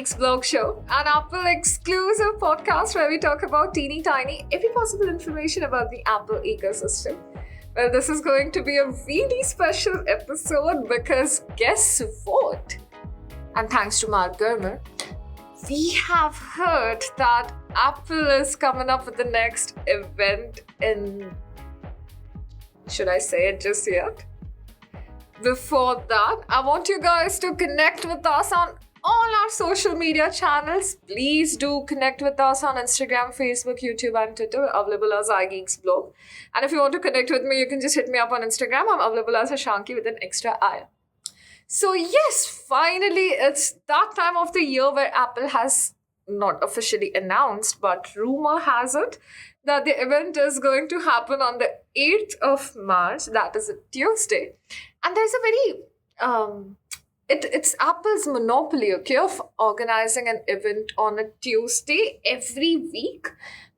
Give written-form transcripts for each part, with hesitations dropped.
iGeeksBlog show, an Apple exclusive podcast where we talk about teeny tiny, every possible information about the Apple ecosystem. Well, this is going to be a really special episode because guess what? And thanks to Mark Gurman, we have heard that Apple is coming up with the next event in... Should I say it just yet? Before that, I want you guys to connect with us on all our social media channels. Please do connect with us on Instagram, Facebook, YouTube, and Twitter. We're available as iGeeksBlog. And if you want to connect with me, you can just hit me up on Instagram. I'm available as Harshanki with an extra I. So yes, finally, it's that time of the year where Apple has not officially announced, but rumor has it that the event is going to happen on the 8th of March. That is a Tuesday. And there's a very... It's Apple's monopoly, okay, of organizing an event on a Tuesday every week.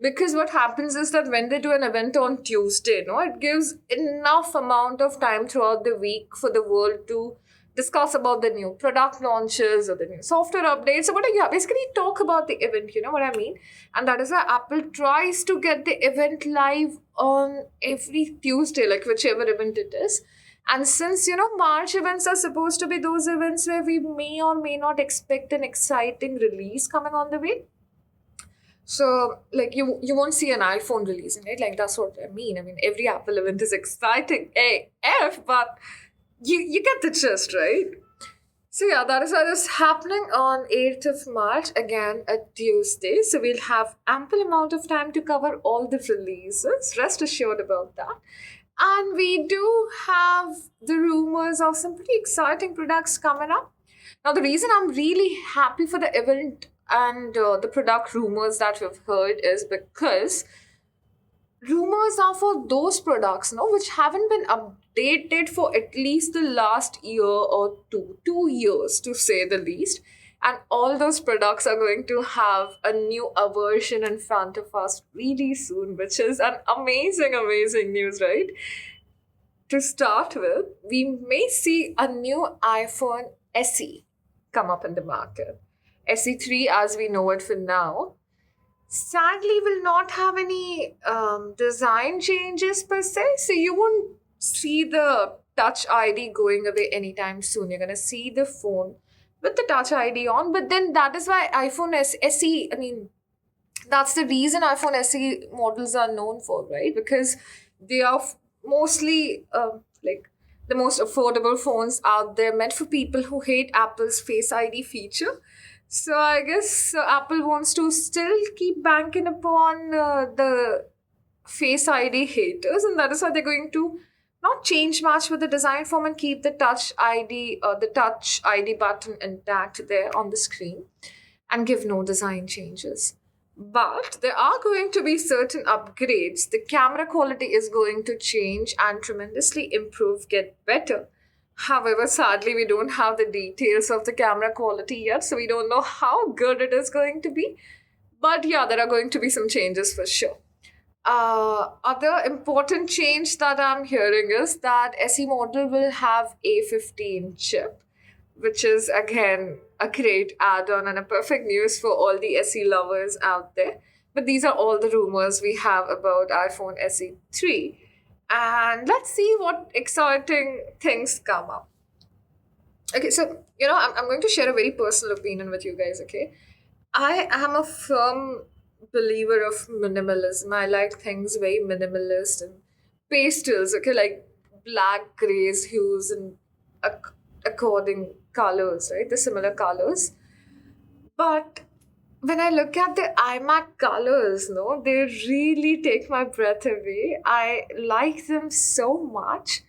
Because what happens is that when they do an event on Tuesday, it gives enough amount of time throughout the week for the world to discuss about the new product launches or the new software updates. So basically talk about the event, you know what I mean? And that is why Apple tries to get the event live on every Tuesday, like whichever event it is. And since, March events are supposed to be those events where we may or may not expect an exciting release coming on the way. So, you won't see an iPhone releasing, right? That's what I mean. I mean, every Apple event is exciting AF, but you get the gist, right? So, yeah, that is why this is happening on 8th of March, again, a Tuesday. So, we'll have ample amount of time to cover all the releases. Rest assured about that. And we do have the rumors of some pretty exciting products coming up. Now, the reason I'm really happy for the event and the product rumors that we've heard is because rumors are for those products, which haven't been updated for at least the last year or 2 years to say the least. And all those products are going to have a new version in front of us really soon, which is an amazing news, right? To start with, we may see a new iPhone SE come up in the market. SE3 as we know it for now. Sadly, will not have any design changes per se. So you won't see the Touch ID going away anytime soon. You're going to see the phone with the Touch ID on, but then that is why iPhone SE, that's the reason iPhone SE models are known for, right? Because they are mostly the most affordable phones out there, meant for people who hate Apple's Face ID feature. So I guess Apple wants to still keep banking upon the Face ID haters, and that is why they're going to not change much with the design form and keep the Touch ID button intact there on the screen and give no design changes. But there are going to be certain upgrades. The camera quality is going to change and tremendously improve, get better. However, sadly, we don't have the details of the camera quality yet, so we don't know how good it is going to be. But yeah, there are going to be some changes for sure. Other important change that I'm hearing is that SE model will have A15 chip, which is again a great add-on and a perfect news for all the SE lovers out there. But these are all the rumors we have about iPhone SE3. And let's see what exciting things come up. Okay, so, I'm going to share a very personal opinion with you guys, okay? I am a firm believer of minimalism. I like things very minimalist and pastels, okay, like black, grays, hues, and according colors, right? The similar colors. But when I look at the iMac colors, they really take my breath away. I like them so much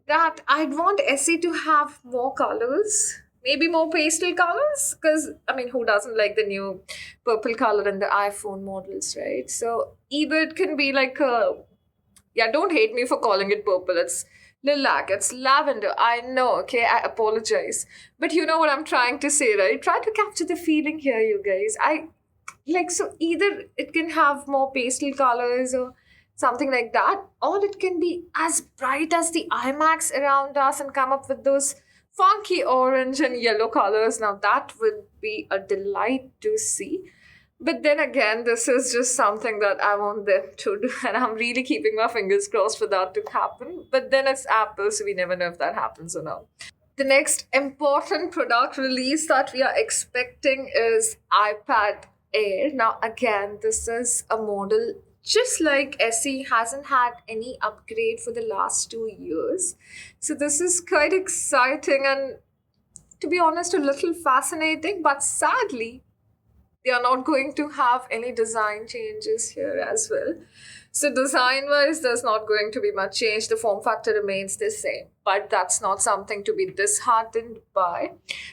that I'd want SE to have more colors. Maybe more pastel colors, because, who doesn't like the new purple color in the iPhone models, right? So either it can be don't hate me for calling it purple. It's lilac, it's lavender. I know, okay, I apologize. But you know what I'm trying to say, right? Try to capture the feeling here, you guys. So either it can have more pastel colors or something like that, or it can be as bright as the iMacs around us and come up with those funky orange and yellow colors. Now that would be a delight to see. But then again, this is just something that I want them to do, and I'm really keeping my fingers crossed for that to happen. But then it's Apple, so we never know if that happens or not. The next important product release that we are expecting is iPad Air. Now, again, this is a model just like SE hasn't had any upgrade for the last 2 years. So, this is quite exciting and, to be honest, a little fascinating, but sadly, they are not going to have any design changes here as well. So design wise, there's not going to be much change. The form factor remains the same, but that's not something to be disheartened by,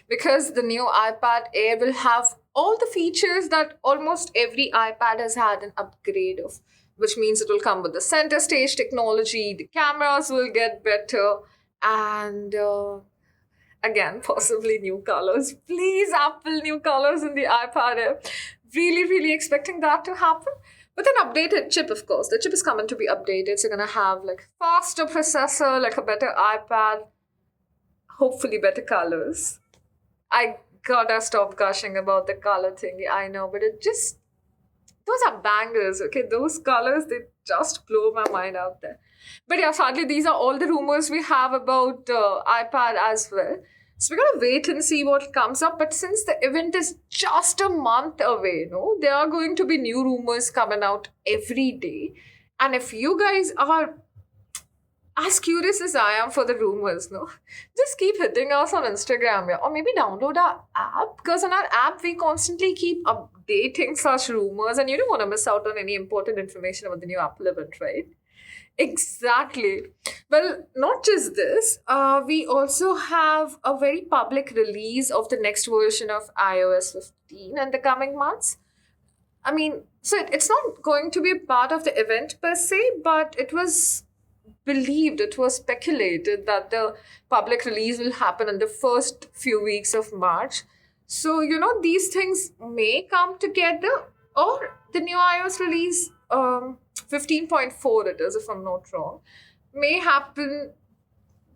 because the new iPad Air will have all the features that almost every iPad has had an upgrade of, which means it will come with the center stage technology, the cameras will get better, and again, possibly new colors. Please, Apple, new colors in the iPad Air. Really, really expecting that to happen. With an updated chip, of course. The chip is coming to be updated. So you're going to have like faster processor, like a better iPad, hopefully better colors. I gotta stop gushing about the color thingy, I know, but it just, those are bangers, okay? Those colors, they just blow my mind out there. But yeah, sadly, these are all the rumors we have about iPad as well. So we're going to wait and see what comes up. But since the event is just a month away, no, there are going to be new rumors coming out every day. And if you guys are as curious as I am for the rumors, no, just keep hitting us on Instagram, yeah, or maybe download our app, because on our app we constantly keep updating such rumors, and you don't want to miss out on any important information about the new Apple event, right? Exactly. Well, not just this, we also have a very public release of the next version of iOS 15 in the coming months. I mean, so it's not going to be a part of the event per se, but it was believed, it was speculated that the public release will happen in the first few weeks of March. So, these things may come together, or the new iOS release, 15.4 it is, if I'm not wrong, may happen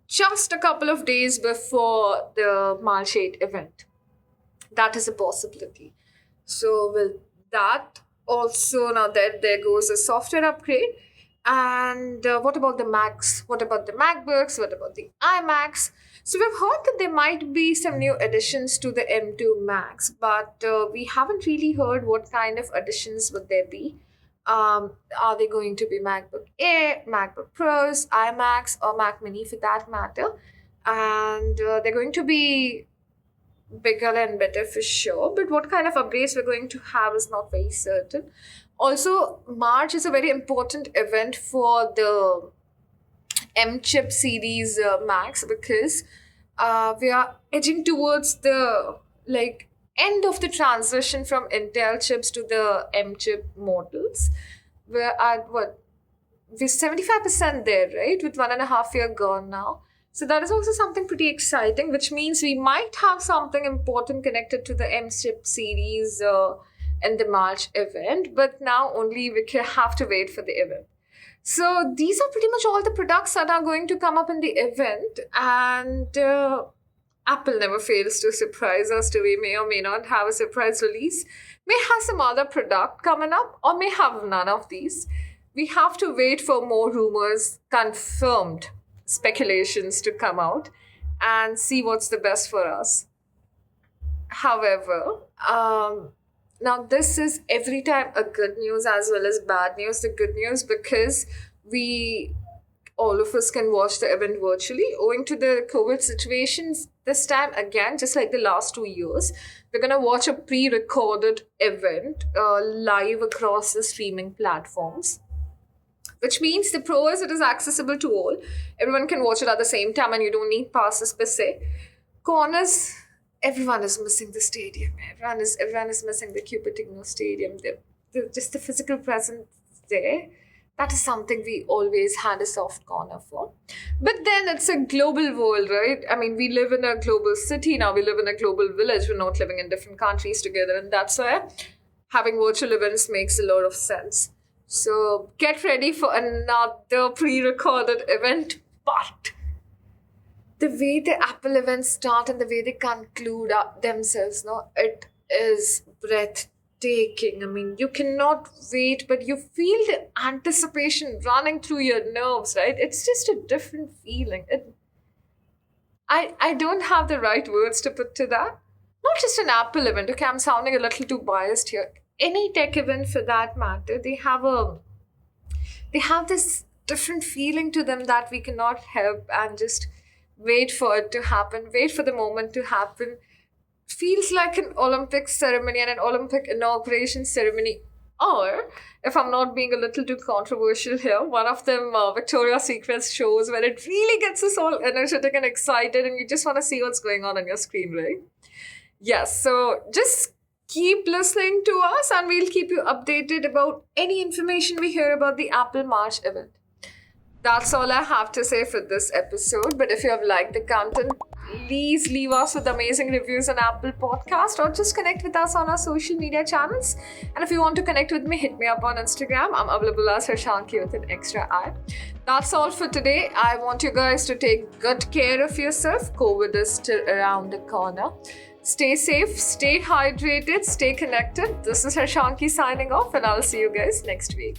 just a couple of days before the March 8 event. That is a possibility. So, with that, also, now there goes a software upgrade. And what about the Macs? What about the MacBooks? What about the iMacs? So we've heard that there might be some new additions to the M2 Macs, but we haven't really heard what kind of additions would there be. Are they going to be MacBook Air, MacBook Pros, iMacs, or Mac Mini for that matter? And they're going to be bigger and better for sure, but what kind of upgrades we're going to have is not very certain. Also, March is a very important event for the M chip series Macs, because we are edging towards the end of the transition from Intel chips to the M chip models. We're at we're 75% there, right? With 1.5 year gone now. So that is also something pretty exciting, which means we might have something important connected to the M chip series in the March event, but now only we can have to wait for the event. So these are pretty much all the products that are going to come up in the event, and Apple never fails to surprise us. We may or may not have a surprise release, may have some other product coming up, or may have none of these. We have to wait for more rumors, confirmed speculations to come out, and see what's the best for us. However, now this is every time a good news as well as bad news. The good news, because all of us can watch the event virtually owing to the COVID situations. This time again, just like the last 2 years, we're going to watch a pre-recorded event live across the streaming platforms, which means the pros, it is accessible to all. Everyone can watch it at the same time, and you don't need passes per se. Corners, everyone is missing the stadium. Everyone is missing the Cupertino Stadium. Just the physical presence there. That is something we always had a soft corner for. But then it's a global world, right? I mean, we live in a global city now. We live in a global village. We're not living in different countries together. And that's why having virtual events makes a lot of sense. So get ready for another pre-recorded event. But The way the Apple events start and the way they conclude themselves, no, it is breathtaking. I mean, you cannot wait, but you feel the anticipation running through your nerves, right? It's just a different feeling. I don't have the right words to put to that. Not just an Apple event. Okay, I'm sounding a little too biased here. Any tech event for that matter, they have this different feeling to them that we cannot help and just wait for it to happen, wait for the moment to happen. Feels like an Olympic ceremony and an Olympic inauguration ceremony. Or, if I'm not being a little too controversial here, one of them Victoria's Secret shows where it really gets us all energetic and excited and you just want to see what's going on your screen, right? Yes, so just keep listening to us and we'll keep you updated about any information we hear about the Apple March event. That's all I have to say for this episode. But if you have liked the content, please leave us with amazing reviews on Apple Podcast or just connect with us on our social media channels. And if you want to connect with me, hit me up on Instagram. I'm available as Harshanki with an extra I. That's all for today. I want you guys to take good care of yourself. COVID is still around the corner. Stay safe, stay hydrated, stay connected. This is Harshanki signing off and I'll see you guys next week.